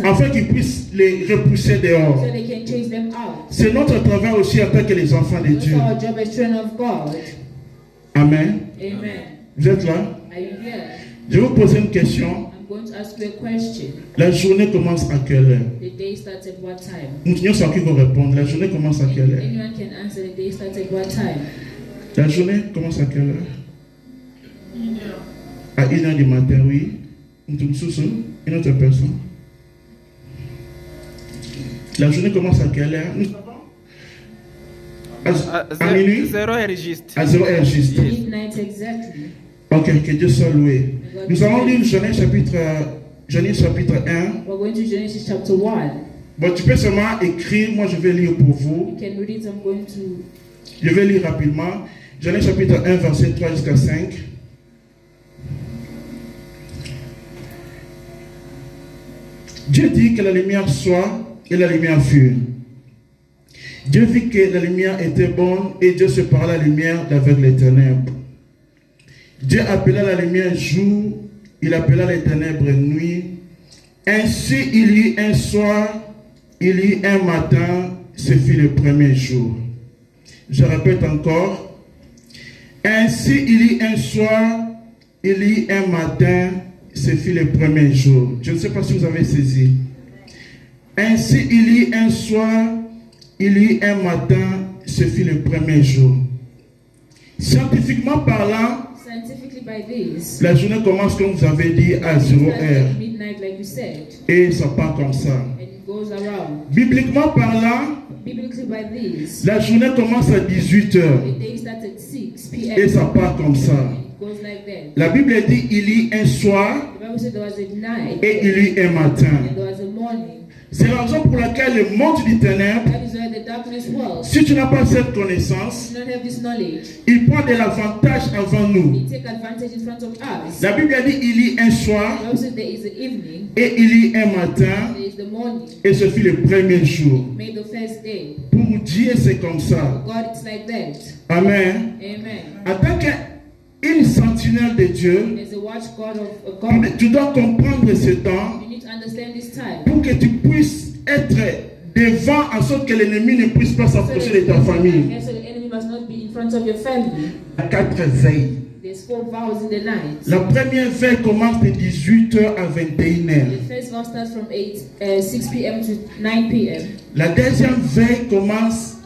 afin qu'ils puissent les repousser dehors. So they can chase them out. C'est notre travail aussi en tant que les enfants de That's Dieu. our job as children of God. Amen. Amen. Vous êtes là? Are you here? Je vais vous poser une question. I'm going to ask you a question. La journée commence à quelle heure? The day starts at what time? Nous sommes qui vont répondre. La journée commence à quelle heure? Anyone can answer. The day starts at what time? La journée commence à quelle heure? À 1h du matin, oui. Une autre personne. La journée commence à quelle heure? À minuit? 0 heure juste. À 0 heure juste. Midnight exactly. Ok, que Dieu soit loué. Nous allons lire Genèse chapitre 1. We're going to Genesis chapter 1. Bon, tu peux seulement écrire, moi je vais lire pour vous. You can read it. I'm going to. Je vais lire rapidement. Genèse chapitre 1, verset 3 jusqu'à 5. Dieu dit que la lumière soit et la lumière fut. Dieu vit que la lumière était bonne et Dieu sépara la lumière d'avec les ténèbres. Dieu appela la lumière jour, il appela les ténèbres nuit. Ainsi il y eut un soir, il y eut un matin, ce fut le premier jour. Je répète encore. Ainsi il y eut un soir, il y eut un matin, ce fut le premier jour. Je ne sais pas si vous avez saisi. Ainsi il y eut un soir, il y eut un matin, ce fut le premier jour. Scientifiquement parlant, Scientifically by this, la journée commence, comme vous avez dit, à 0 heure. midnight, like you said, Et ça part comme ça. and it goes around. Bibliquement parlant, Biblically by this, la journée commence à 18 heures. the day starts at 6 p.m. Et ça part comme ça. and it goes like that. La Bible dit il y eut un soir The Bible said there was a night et il y eut un matin. and there was a morning. C'est la raison pour laquelle le monde du ténèbre, That is why the darkness was. si tu n'as pas cette connaissance, You don't have this knowledge. il prend de l'avantage avant nous. We take advantage in front of us. La Bible dit il y eut un soir The Bible said there is the evening, et il y eut un matin there is the morning. et ce fut le premier jour. Made the first day. Pour Dieu, c'est comme ça. God, it's like that. Amen. Amen. En tant qu'une sentinelle de Dieu, As a watch God of God, tu dois comprendre ce temps you need to understand this time. pour que tu puisses être devant en sorte que l'ennemi ne puisse pas s'approcher de ta famille. And so the enemy must not be in front of your family. À 4 veilles. There's 4 vows in the night. La première veille commence de 18h à 21h. The first vow starts from 6 p.m. to 9 p.m. La deuxième veille commence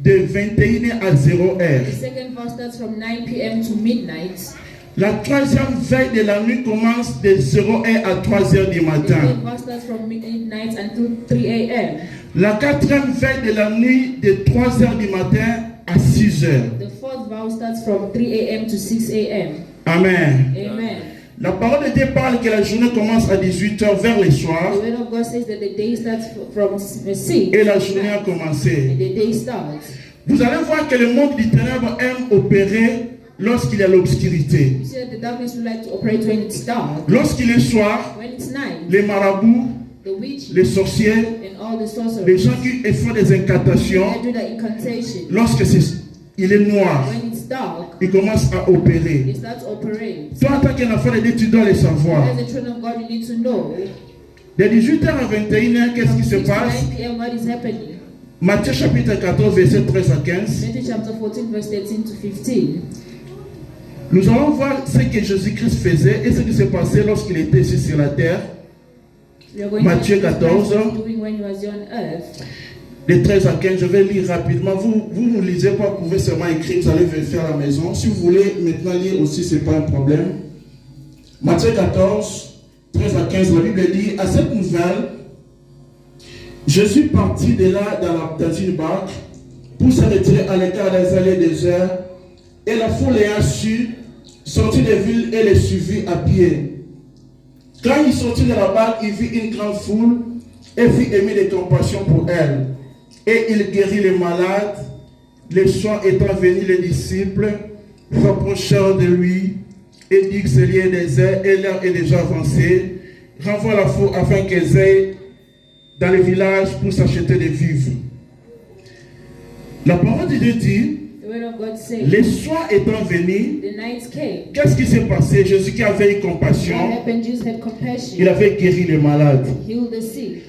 de 21h à 0h. The second vow starts from 9 p.m. to midnight. La troisième veille de la nuit commence de 0h à 3h du The matin. third vow starts from midnight until 3 a.m. La quatrième veille de la nuit de 3h du matin à 6h. The fourth vow starts from 3 a.m. to 6 a.m. Amen. Amen. La parole de Dieu parle que la journée commence à 18h vers le soir The word of God says that the day starts from 6 et la journée a commencé. and the day starts. Vous allez voir que le monde du ténèbre aime opérer lorsqu'il y a l'obscurité. You see that the darkness would like to operate when it's dark. Lorsqu'il est soir, When it's night, les marabouts, the witches les sorciers, and all the sorcerers, les gens qui font des incantations, they do the incantation. lorsque il est noir, When it's dark, ils commencent à they opérer. start to operate. Toi, en tant qu'un enfant de Dieu, tu dois le savoir. As a children of God, you need to know. De 18h à 21h, qu'est-ce qui se From 6 to passe? 9 p.m. what is happening? Matthieu chapitre 14, verset 13 à 15. Matthew chapter 14, verse 13 to 15. Nous allons voir ce que Jésus-Christ faisait et ce qui s'est passé lorsqu'il était ici sur la terre. We are going Matthieu to see what 14. Christ was doing when he was here on earth. De 13 à 15, je vais lire rapidement. Vous ne lisez pas, vous pouvez seulement écrire, vous allez vérifier à la maison. Si vous voulez maintenant lire aussi, ce n'est pas un problème. Matthieu 14, 13 à 15, la Bible dit, à cette nouvelle, Jésus partit de là dans une barque pour se retirer à l'écart des allées désertes, et la foule ayant su, sortit des villes et les suivit à pied. Quand il sortit de la barque, il vit une grande foule et fit aimer de compassion pour elle. Et il guérit les malades. Les soirs étant venus, les disciples s'approchèrent de lui et dit que ce lieu désert et l'heure est déjà avancée. Renvoie la foule afin qu'elles aillent dans les villages pour s'acheter des vivres. La parole de Dieu dit, The word of God says, Les soirs étant venus, the night came. qu'est-ce qui s'est passé? Jésus qui avait eu What compassion, happened? Jesus had compassion. il avait guéri les malades. Healed the sick.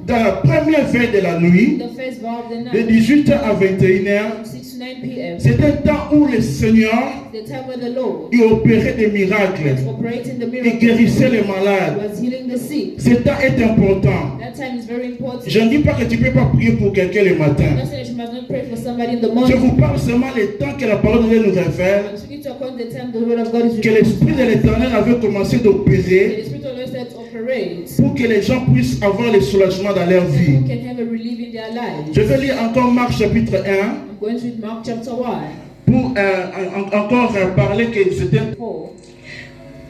Dans la première veille de la nuit, The first vow of the de night, 18h à 21h, from 6 to 9 p.m. c'est un temps où le Seigneur The time when the Lord il opérait des miracles. was operating the Il miracle, guérissait les malades. was healing the sick. Ce temps est important. That time is very important. Je ne dis pas que tu ne peux pas prier pour quelqu'un le I'm matin. not saying that you must not pray for somebody in the Je morning. vous parle seulement du temps que la parole de Dieu nous révèle, I'm speaking to according to the time the word of God is que revealed. l'Esprit de l'Éternel avait commencé d'opérer The Spirit of the Lord said to operate. pour que les gens puissent avoir le soulagement dans leur vie. People can have a relief in their lives. Je vais lire encore Marc chapitre 1 I'm going to read Mark chapter 1. pour encore parler que c'était Paul.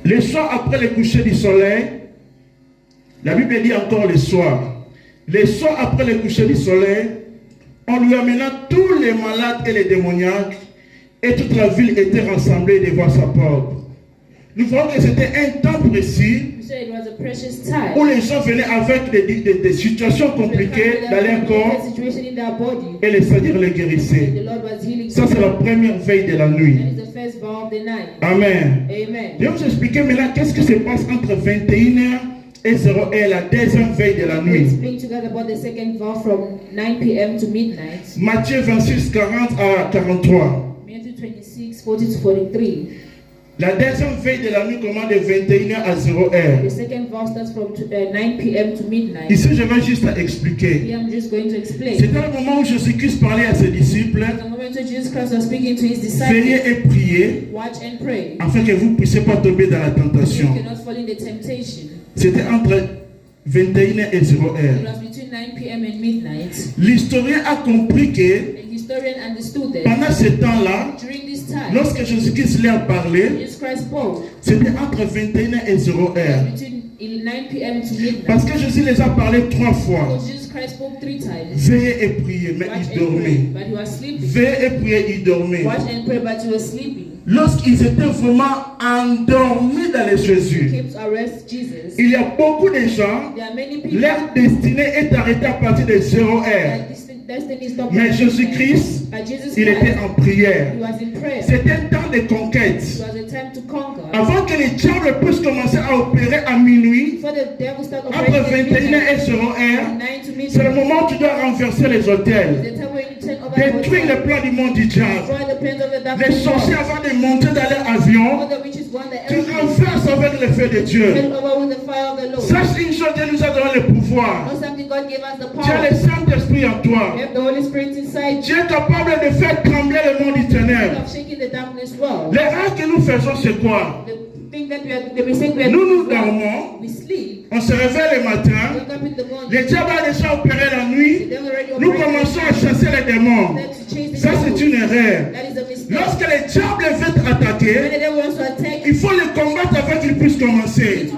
le soir après le coucher du soleil. La Bible dit encore le soir. Le soir après le coucher du soleil, on lui amena tous les malades et les démoniaques, et toute la ville était rassemblée devant sa porte. Nous voyons que c'était un temps précis You said it was a precious où time. les gens venaient avec des situations compliquées dans leur corps Situation in their body. et le Seigneur les guérissait. The Lord was healing. Ça, c'est la première veille de la nuit. That is the first vow of the night. Amen. Amen. Je vais vous expliquer maintenant qu'est-ce qui se passe entre 21h et 0h, la deuxième veille de la We'll nuit. explain together about the second vow from 9 p.m. to midnight. Matthieu 26, 40 à 43. Matthew 26, 40 to 43. La deuxième veille de la nuit commence de 21h à 0h. The second vow starts from 9 p.m. to midnight. Ici, je vais juste expliquer. Here I'm just going to explain. C'était le moment où Jésus-Christ parlait à ses disciples. The moment when Jesus Christ was speaking to his disciples, Veillez et priez watch and pray. afin que vous ne puissiez pas tomber dans la You tentation. cannot fall in the temptation. C'était entre 21h et It 0h. was between 9 p.m. and midnight. L'historien a compris que A historian understood that pendant ce temps-là, during this time, lorsque Jésus-Christ leur a parlé, Jesus Christ spoke c'était entre 21h et 0h. between 9 p.m. to midnight. Parce que Jésus les a parlé 3 fois. Because Jesus Christ spoke 3 times. Veillez et priez, mais Watch ils and pray, dormaient. but he was sleeping. Veillez et priez, ils dormaient. Watch and pray, but he was sleeping. Lorsqu'ils étaient vraiment endormis dans les Jésus, Came to arrest Jesus. il y a beaucoup de gens, There are many people leur destinée est arrêtée à partir de 0h. that destiny stopped. Mais Jésus-Christ, But Jesus il était Christ, en prière. he was in prayer. C'était un temps de It conquête. was a time to conquer. Avant que les diables puissent commencer à opérer à minuit, Before the devil started entre operating at 21h midnight, et 0h, from 9 to c'est le midnight, moment où tu dois renverser les hôtels, the time when you turn over détruire the le plan du monde du diable. destroy the plans of the Les darkness. sorciers avant de monter dans leur avion, All the witches want the tu earth. renverses avec le feu de Dieu. Turn over with the fire of the Lord. Sache une chose, Dieu nous a donné le pouvoir. Know something, God gave us the Tu as power. le Saint-Esprit en toi. We have the Holy Spirit inside Tu es capable de faire trembler le monde du ténèbre. of shaking the darkness world. L'erreur que nous faisons, c'est quoi? The thing that we are, the mistake we are Nous doing, dormons, we sleep, on se réveille le matin, wake up in the morning, le diable a déjà opéré la the nuit, devil already nous operating, commençons à chasser les démons. then to chase the Ça, c'est devil. une erreur. That is a mistake. Lorsque le diable veut When t'attaquer, the devil wants to attack il faut le combattre avant qu'il puisse commencer.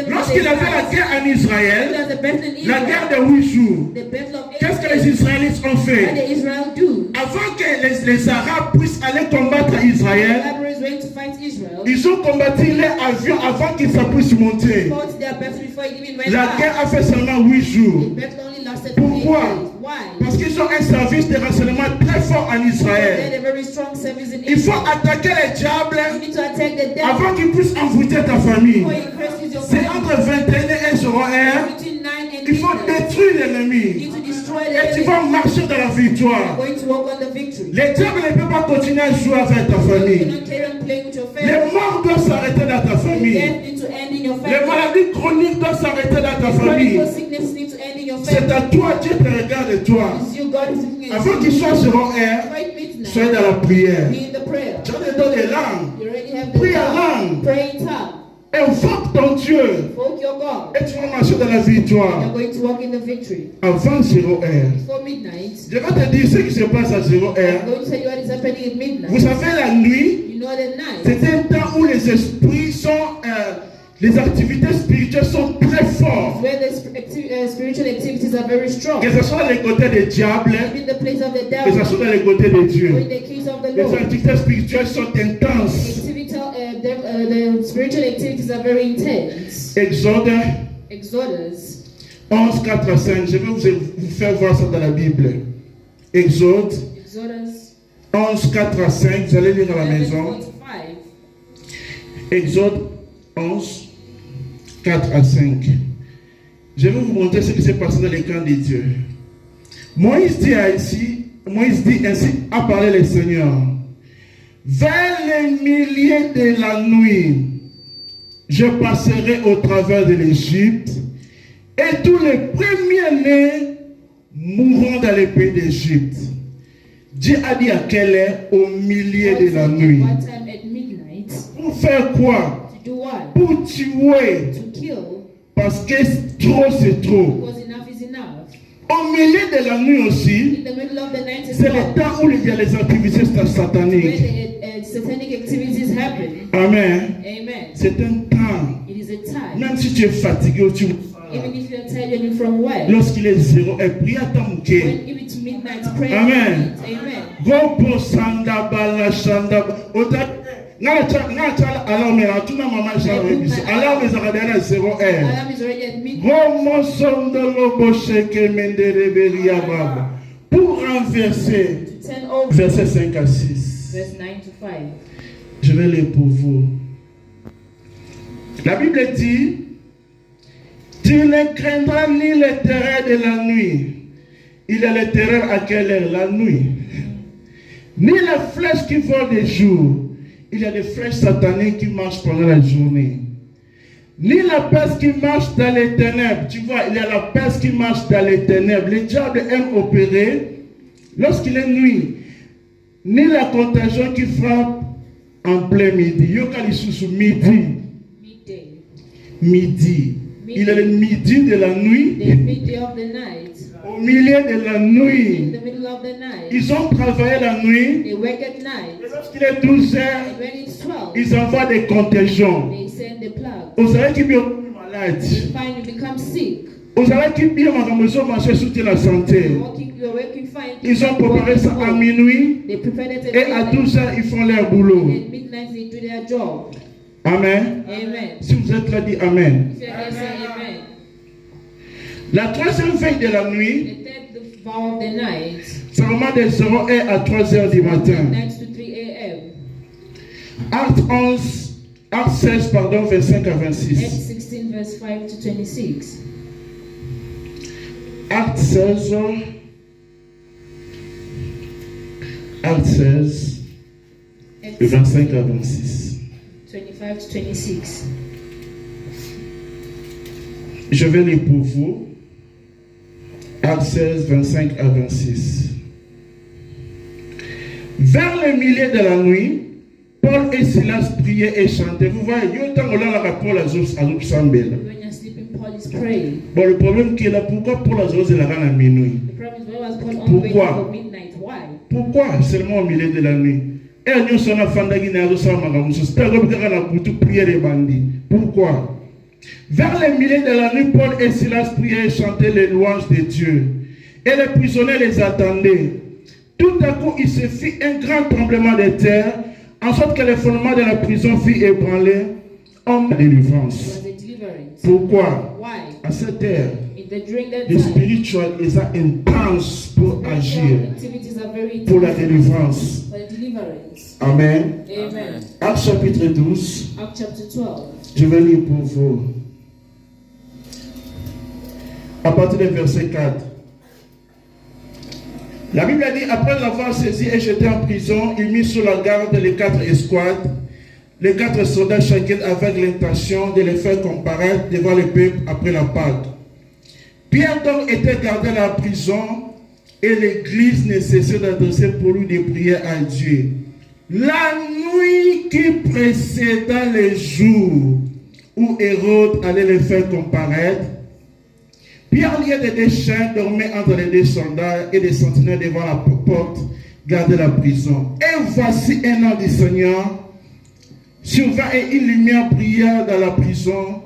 Lorsqu'il avait la guerre en Israël, the battle in la Israel, guerre de 8 jours, the battle of qu'est-ce que les Israel, Israélites ont what fait? did Israel do? Avant que les Arabes puissent aller combattre Israël, The Arabs went to fight Israel. ils ont combattu les avions avant qu'ils puissent monter. Fought their battle before it even went La out. guerre a fait seulement 8 jours. The battle only lasted Pourquoi? 8 days. Why? Parce qu'ils ont un service de renseignement très fort en They had Israël. a very strong service in Il faut Israel. attaquer les You diables need to attack the devil avant qu'ils puissent envoûter ta famille. before he curses your C'est family. entre 21 et 0h. Between 9 and Il faut midnight, détruire you l'ennemi. need to destroy the Et tu enemy. vas marcher dans la You are victoire. going to walk on the victory. Les diables ne peuvent pas continuer à jouer avec ta You famille. cannot carry on playing with your family. Les morts doivent s'arrêter dans ta famille. Death needs to end in your Les family. maladies chroniques doivent s'arrêter dans ta famille. Chronic sickness needs to end in your C'est family. à toi, Dieu te regarde toi. It's you, God is looking at Avant you. qu'il soit sur un Right soyez midnight. dans la prière. Be in the prayer. Tu as donné des langues. You already have the Prie en tongue. langue. Pray in tongue. Invoque ton Dieu. Invoke your God. Et tu vas marcher dans la You're victoire. going to walk in the victory. Avant 0h. Before midnight, Je vais te dire ce qui se passe à I'm 0h. going to tell you what is happening at Vous midnight. savez, la nuit, You know the night. c'est un temps où les esprits sont, les activités spirituelles sont très fortes. Where the spiritual activities are very strong. Que ce soit les côtés des diables, In the place of the que ce devil, soit dans les côtés de or Dieu. in the case of the Les Lord. activités spirituelles sont intenses. The spiritual activities are very intense. Exode Exodus 11, 4 à 5. Je vais vous faire voir ça dans la Bible. Exode Exodus 11, 4 à 5, vous allez lire à la maison. 11, 4 to 5. Exode 11, 4 à 5. Je vais vous montrer ce qui s'est passé dans les camps de Dieu. Moïse dit ainsi, a parlé le Seigneur. Vers les milliers de la nuit, je passerai au travers de l'Égypte, et tous les premiers-nés mourront dans le pays d'Égypte. Dieu a dit à quelle heure? Au milieu de la nuit. What time at midnight? Pour faire quoi? To do what? Pour tuer. To kill. Parce que trop c'est trop. Because enough is enough. Au milieu de la nuit aussi, In the middle of the night as c'est well, le temps où il y a les activités where sataniques. the satanic activities happen. Amen. Amen. C'est un temps. It is a time. Même si tu es fatigué ou tu... Even if you're tired and from work. Lorsqu'il est 0, et prie à ta mouke. When if it's midnight, pray. Amen. Amen. Gopo sanda bala shanda. Ota ngala alors mais tu n'as maman jamais dit. Alors mais ça va à 0 heure. Alarm is already at midnight. Gomo sonda lobo sheke mendere beria baba. Pour renverser. To turn over. Verset 5 à 6. Verse 9 to 5. Je vais lire pour vous. La Bible dit: tu ne craindras ni le terreur de la nuit. Il est le terreur à quelle heure? La nuit. Ni les flèches qui volent de jour. Il y a des flèches sataniques qui marchent pendant la journée. Ni la peste qui marche dans les ténèbres. Tu vois, il y a la peste qui marche dans les ténèbres. Le diable aime opérer lorsqu'il est nuit. Ni la contagion qui frappe en plein midi. Yokalissusu midi. Midday. Midi. Il est le midi de la nuit. The midday of the night. Au milieu de la In nuit. the middle of the night. Ils ont travaillé la nuit. They work at night. Et lorsqu'il est 12 heures, And when it's 12, ils envoient des contagions. they send the plug. Vous savez qui sont malades. You find you become sick. Vous savez qui bien marché sur la santé. You're working fine. Ils ont préparé ça à minuit. They prepared it Et à at 12 heures, ils font leur boulot. At midnight they do their job. Amen. Amen. Si vous êtes là, dites Amen. If you can say amen. La troisième veille de la nuit, The third vow of the night. c'est vraiment de 0 heure à 3 heures du matin. Night to 3 a.m. Acte 16, pardon, vers 5 à Acts 26. 16 verse 5 to 26. Acte 16. Acte 16, de 25 à 26. 25 to 26. Je vais lire pour vous. Acte 16, 25 à 26. Vers le milieu de la nuit, Paul et Silas priaient et chantaient. Vous voyez, il y a un temps où on a Paul à Zoussambel. When you're sleeping, Paul is praying. Bon, le problème qui est là, pourquoi Paul a Zoussambel à minuit? The problem is, why was Paul on waiting for midnight? Why? Pourquoi seulement au milieu de la nuit? Pourquoi? Vers le milieu de la nuit, Paul et Silas priaient et chantaient les louanges de Dieu. Et les prisonniers les attendaient. Tout à coup, il se fit un grand tremblement de terre, en sorte que les fondements de la prison furent ébranlés. En délivrance. Pourquoi? Why? À cette heure, During that le time, spirituel est intense pour agir, activities are very pour la délivrance. for the deliverance. Amen. Amen. Acte chapitre 12. Acts chapter 12. Je vais lire pour vous. À partir du verset 4. La Bible a dit, après l'avoir saisi et jeté en prison, il mit sous la garde les 4 escouades, les 4 soldats chacun avec l'intention de les faire comparaître devant le peuple après la Pâque. Pierre donc était gardé à la prison et l'église ne cessait d'adresser pour lui des prières à Dieu. La nuit qui précéda le jour où Hérode allait les faire comparaître, Pierre lié de deux chiens dormait entre les deux soldats et des sentinelles devant la porte gardait la prison. Et voici un ange du Seigneur survint et une lumière brilla dans la prison.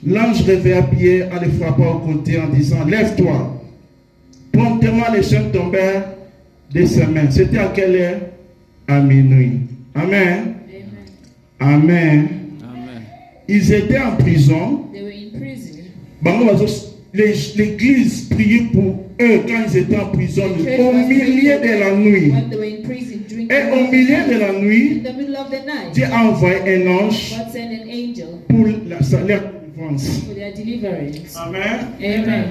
L'ange réveilla Pierre en le frappant au côté en disant, lève-toi. Promptement les chaînes tombèrent de ses mains. C'était à quelle heure? À minuit. Amen. Amen. Amen. Ils étaient en prison. They were in prison. l'église priait pour eux quand ils étaient en prison au milieu de la nuit. When they were in prison during Et au milieu de la nuit, in the middle of the night, Dieu a envoyé un ange God sent an angel pour leur délivrance. for their deliverance. Amen. Amen.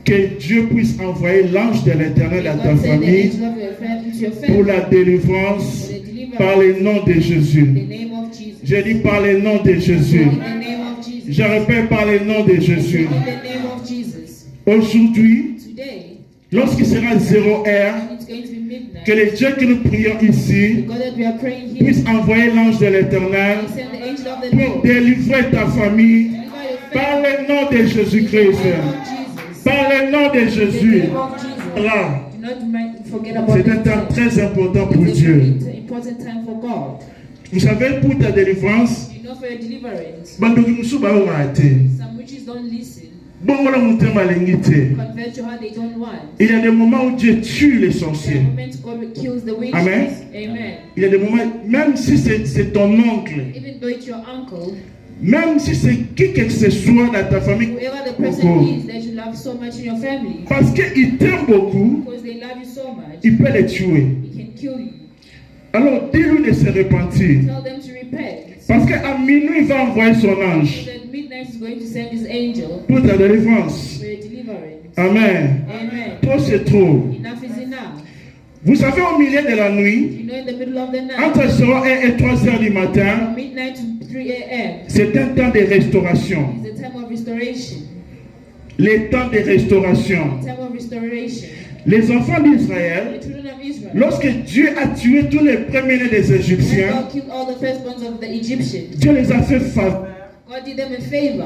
Que Dieu puisse envoyer l'ange de l'Éternel à ta God sent the famille angel of your family to your pour family la délivrance for the deliverance par le nom de in Jésus. the name of Jesus. Je dis par le nom de Jésus. In the name of Jesus. Je répète par le nom de Jésus. In the name of Jesus. Aujourd'hui, Today, lorsqu'il sera 0 heure, it's going to be midnight. que le Dieu que nous prions The ici God that we are praying here, puisse envoyer l'ange de l'Éternel He sent the angel of the pour Lord. délivrer ta famille Deliver your par family le nom de in the Jésus-Christ. name of Jesus. Par le nom de In the Jésus. name of Jesus. Là, Do not forget about c'est un this temps time. très important pour It's a Dieu. very important time for God. Vous savez, pour ta délivrance, You know, for your deliverance, bandoki musu baorate. some witches don't listen. Bongo la mutema lengite. Convert your heart, they don't want. Il y a des moments où Dieu tue les There are sorciers. moments God kills the witches. Amen. Amen. Il y a des moments, même si c'est ton oncle, Even though it's your uncle, même si c'est qui que ce soit dans ta famille, whoever the person is that you love so much in your family, parce qu'il t'aime beaucoup, because they love you so much, il peut les tuer. he can kill you. Alors dis-lui de se repentir. Tell them to repent. Parce qu'à minuit, il va envoyer son So ange that midnight is going to send his angel pour ta délivrance. for your deliverance. Amen. Amen. Trop c'est trop. Enough is enough. Vous savez, au milieu de la nuit, You know, in the middle of the night, entre 1 et 3 heures du matin, from midnight to 3 a.m., c'est un temps de restauration. is the time of restoration. Les temps de restauration. Time of restoration. Les enfants d'Israël, The children of Israel. lorsque Dieu a tué tous les premiers-nés des When Égyptiens, God killed all the firstborns of the Egyptians, Dieu les a fait faveur God did them a favor.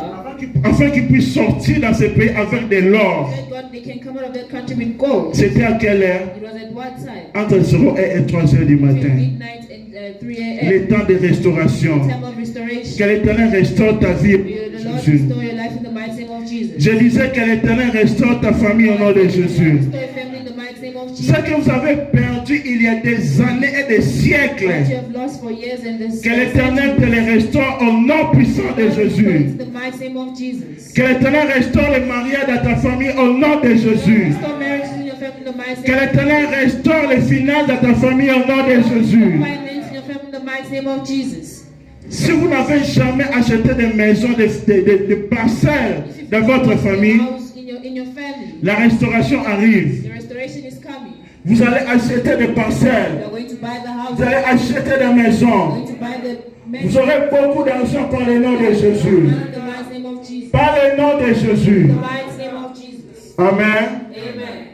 afin qu'ils puissent sortir dans ce pays avec de l'or. Thank God they can come out of that country with gold. C'était à quelle heure? It was at what time? Entre 0 et 3 heures du Between matin. midnight and 3 a.m. Les temps de restauration. Time of restoration. Que l'Éternel restaure ta vie. The Lord Jésus. restore your life in the mighty name of Jesus. Je disais que l'Éternel restaure ta famille au nom de Jésus. Restore your family in the mighty name of Jesus. Ce que vous avez perdu il y a des années et des What siècles, you have lost for years and this que l'Éternel te les restaure au nom puissant de Jésus. in the mighty name of Jesus. Que l'Éternel restaure le mariage de ta famille au nom de Jésus. Restore marriages in your family in the mighty Que name of l'Éternel restaure les finances de ta famille au nom de Jésus. finance in your family in the mighty name of Jesus. Si vous n'avez jamais acheté de maisons, de parcelles dans votre famille, House in your family. la restauration arrive. The restoration is coming. Vous allez acheter des parcelles. You are going to buy the house. Vous allez acheter des You are maisons. going to buy the Vous aurez beaucoup d'argent par le nom de Jésus. in the mighty name of Jesus. Par le nom de Jésus. The mighty name of Jesus. Amen. Amen.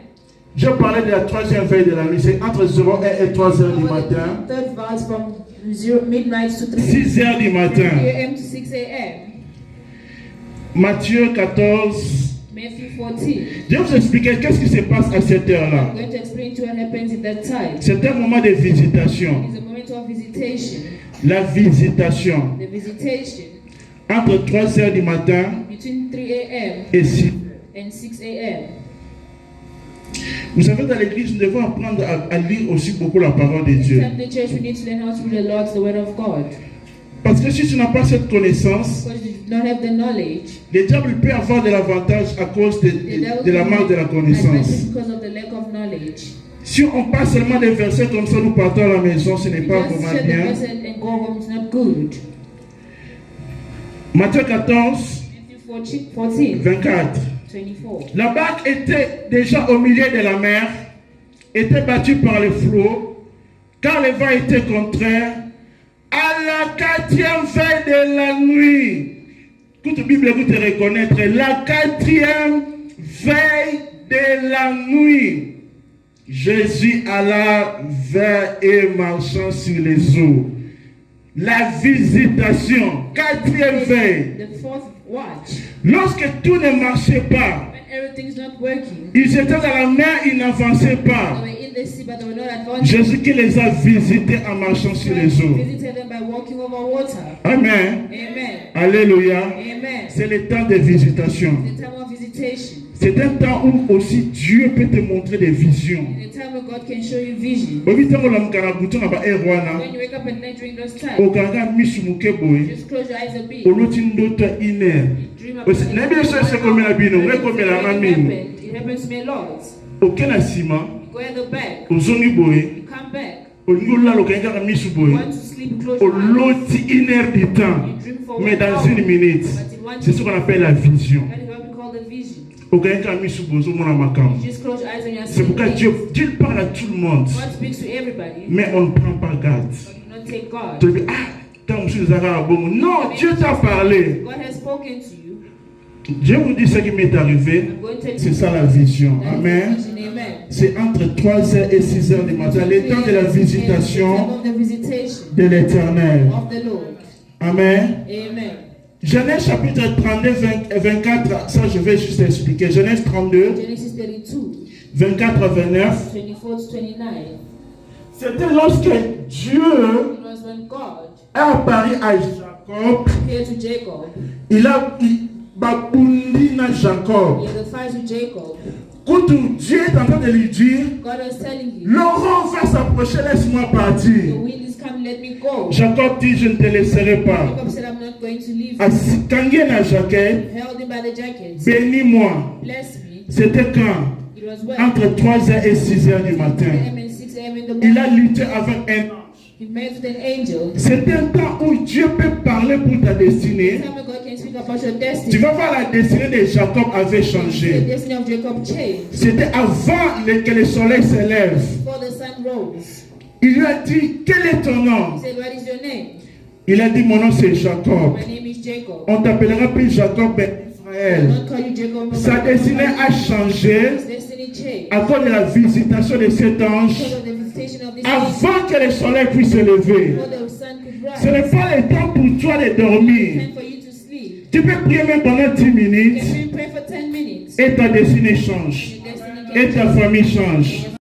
Je parlais de la troisième veille de la nuit. C'est entre 0 et 3 heures du matin. Third verse from midnight to 3 6 heures du matin. a.m. to 6 a.m. Matthieu 14. Matthew 14. Je vais vous expliquer qu'est-ce qui se passe à cette heure-là. I'm going to explain to you what happens in that time. C'est un moment de visitation. It's a moment of visitation. La visitation. The visitation Entre 3 heures du matin between 3 a.m. et 6. and 6 a.m. Vous savez, dans l'église, nous devons apprendre à lire aussi beaucoup la parole de Dieu. Inside the church, we need to learn how to read the Lord, the word of God. Parce que si tu n'as pas cette connaissance, Because you do not have the knowledge, le diable peut avoir de l'avantage à cause de la manque de la connaissance. because of the lack of knowledge. Si on passe seulement des versets comme ça, nous partons à la maison, ce n'est You pas just vraiment share the bien. verse and go home, it's not good. Matthieu 14, Matthew 14, 24. 24. La barque était déjà au milieu de la mer, était battue par les flots, car le vent était contraire. À la 4e veille de la nuit, toute Bible vous te reconnaître, la 4e veille de la nuit, Jésus alla vers et marchant sur les eaux. La visitation, 4e veille. The fourth watch. Lorsque tout ne marchait pas, When everything's not working, ils étaient dans la mer, ils n'avançaient they pas. were in the sea, but they were not advancing. Jésus qui les a visités en marchant sur les eaux. Visited them by walking over water. Amen. Amen. Alléluia. Amen. C'est le temps de visitation. The time of visitation. C'est un temps où aussi Dieu peut te montrer des visions. In a time where God can show you vision. Obi tango la mkana buto na ba erwana. When you wake up at night during those times, Okanga misu mukeboy. just close your eyes a bit. Oloti ndoto iner. Dream about Parce na bien sûr c'est comme la bino, on comme la mamine. It happens to me a lot. Aucun asima. Go at the back. Ozongi boy. You come back. Olingola lokanga misu boy. You want to sleep, close your eyes. Oloti iner du temps. Mais dans une minute, c'est ce qu'on appelle la vision. That is what we call the vision. Okanga misu bozo mona makam. You just close your eyes and you're C'est pourquoi sleeping. Dieu parle à tout le monde. God speaks to everybody, Mais on ne prend pas garde. but do not take God. Tu dis, ah, tant que je suis à bon. Non, Dieu t'a parlé. God has spoken to you. Je vous dis ce qui m'est arrivé. I'm going to tell you. C'est ça la vision. That is Amen. the vision. Amen. C'est entre 3h et 6h du matin, le temps de la visitation Of the visitation de l'Éternel. of the Lord. Amen. Amen. Genèse chapitre 32, 24, ça je vais juste expliquer. Genèse 32, Genesis 32, 24 à 29. 24 to 29. C'était lorsque Dieu It was when God a apparu à Jacob. appeared to Jacob. Il a babundi na Jacob. He had a fight with Jacob. Quand Dieu est en train de lui dire, God was telling him, Laurent va s'approcher, laisse-moi the partir. wind is coming, let me go. Jacob dit, je ne te laisserai pas. Jacob said, I'm not going to leave you. Kangue na jaquette, Held him by the jacket. bénis-moi. Bless me. C'était quand? It was when Entre 3h et 6h du 6 matin. a.m. and 6 a.m. in the Il a morning. lutté avec un ange. He met with an angel. C'est un temps où Dieu peut parler pour ta destinée. Time God can speak about your Tu destiny. vas voir la destinée de Jacob avait The changé. destiny of Jacob changed C'était avant que le soleil se lève. before the sun rose. Il lui a dit, quel est ton nom? He said, what is your name? Il a dit, mon nom c'est Jacob. My name is Jacob. On t'appellera plus Jacob, mais I will Israël. not call you Jacob. Sa destinée a changé His destiny changed à cause de la visitation de cet ange because of the visitation of this angel avant que le soleil puisse se lever. before the sun could Ce rise. n'est pas le temps pour toi de dormir. Time for you to sleep. Tu peux prier même pendant 10 You minutes can pray for 10 minutes. et ta destinée change. Your destiny Et can ta famille change.